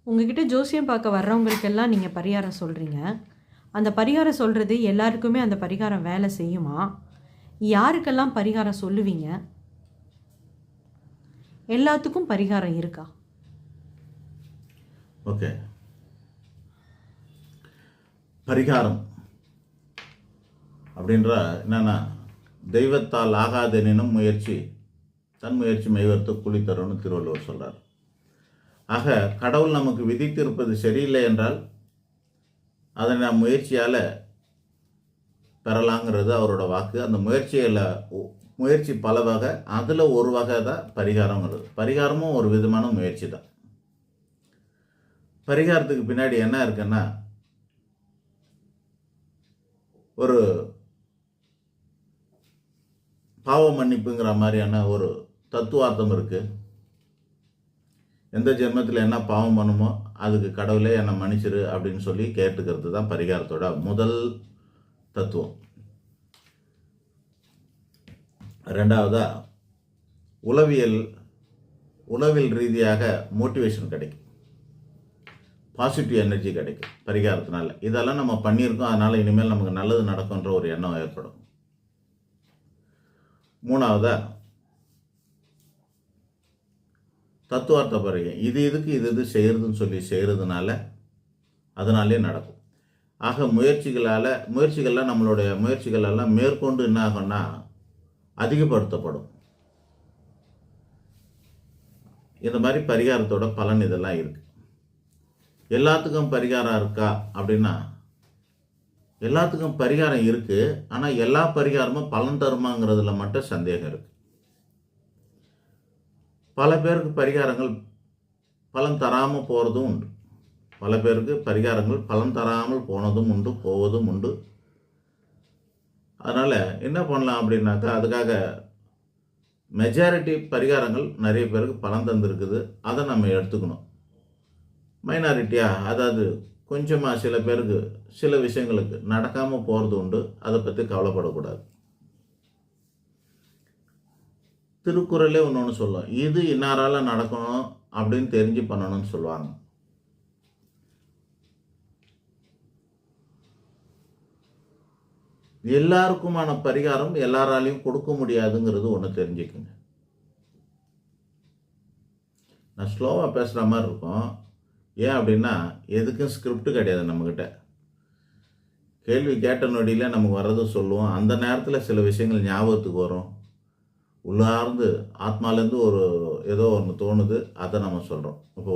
உங்ககிட்ட ஜோசியம் பார்க்க வர்றவங்களுக்கெல்லாம் நீங்கள் பரிகாரம் சொல்கிறீங்க. அந்த பரிகாரம் சொல்கிறது எல்லாருக்குமே அந்த பரிகாரம் வேலை செய்யுமா? யாருக்கெல்லாம் பரிகாரம் சொல்லுவீங்க? எல்லாத்துக்கும் பரிகாரம் இருக்கா? ஓகே, பரிகாரம் அப்படின்ற என்னன்னா, தெய்வத்தால் ஆகாதெனினும் முயற்சி தன் முயற்சி மெய்வர்த்து கூலி தரும்னு திருவள்ளுவர் சொல்றார். ஆக கடவுள் நமக்கு விதித்திருப்பது சரியில்லை என்றால் அதை நாம் முயற்சியால் பெறலாங்கிறது அவரோட வாக்கு. அந்த முயற்சி பல வகை, அதில் ஒரு வகை தான் பரிகாரங்கிறது. பரிகாரமும் ஒரு விதமான முயற்சி தான். பரிகாரத்துக்கு பின்னாடி என்ன இருக்குன்னா, ஒரு பாவ மன்னிப்புங்கிற மாதிரியான ஒரு தத்துவார்த்தம் இருக்குது. எந்த ஜென்மத்தில் என்ன பாவம் பண்ணுமோ அதுக்கு கடவுளே என்னை மன்னிச்சிரு அப்படின்னு சொல்லி கேட்டுக்கிறது தான் பரிகாரத்தோட முதல் தத்துவம். ரெண்டாவதா, உளவியல் ரீதியாக மோட்டிவேஷன் கிடைக்கும், பாசிட்டிவ் எனர்ஜி கிடைக்கும் பரிகாரத்தினால. இதெல்லாம் நம்ம பண்ணியிருக்கோம், அதனால் இனிமேல் நமக்கு நல்லது நடக்கும்ன்ற ஒரு எண்ணம் ஏற்படும். மூணாவதா, தத்துவார்த்த பரிகாரம். இதுக்கு இது செய்கிறதுன்னு சொல்லி செய்கிறதுனால அதனாலே நடக்கும். ஆக முயற்சிகள்லாம் நம்மளுடைய முயற்சிகளெல்லாம் மேற்கொண்டு என்ன ஆகும்னா அதிகப்படுத்தப்படும். இந்த மாதிரி பரிகாரத்தோட பலன் இதெல்லாம் இருக்கு. எல்லாத்துக்கும் பரிகாரம் இருக்கா அப்படின்னா, எல்லாத்துக்கும் பரிகாரம் இருக்கு. ஆனால் எல்லா பரிகாரமும் பலன் தருமாங்கிறதுல மட்டும் சந்தேகம் இருக்கு. பல பேருக்கு பரிகாரங்கள் பலன் தராமல் போகிறதும் உண்டு. பல பேருக்கு பரிகாரங்கள் பலன் தராமல் போனதும் உண்டு, போவதும் உண்டு. அதனால் என்ன பண்ணலாம் அப்படின்னாக்கா, அதுக்காக மெஜாரிட்டி பரிகாரங்கள் நிறைய பேருக்கு பலன் தந்துருக்குது, அதை நம்ம எடுத்துக்கணும். மைனாரிட்டியாக, அதாவது கொஞ்சமாக சில பேருக்கு சில விஷயங்களுக்கு நடக்காமல் போகிறது உண்டு, அதை பற்றி கவலைப்படக்கூடாது. திருக்குறளே ஒன்று சொல்லும், இது இன்னாரால் நடக்கணும் அப்படின்னு தெரிஞ்சு பண்ணணும்னு சொல்லுவாங்க. எல்லாருக்குமான பரிகாரம் எல்லாராலையும் கொடுக்க முடியாதுங்கிறது ஒன்று தெரிஞ்சுக்குங்க. நான் ஸ்லோவாக பேசுகிற மாதிரி இருக்கும். ஏன் அப்படின்னா, எதுக்கும் ஸ்கிரிப்ட் கிடையாது நம்மக்கிட்ட. கேள்வி கேட்ட நொடியில் நமக்கு வர்றது சொல்லுவோம். அந்த நேரத்தில் சில விஷயங்கள் ஞாபகத்துக்கு வரும், உள்ளார்ந்து ஆத்மாலேருந்து ஏதோ ஒன்று தோணுது, அதை நம்ம சொல்கிறோம். இப்போ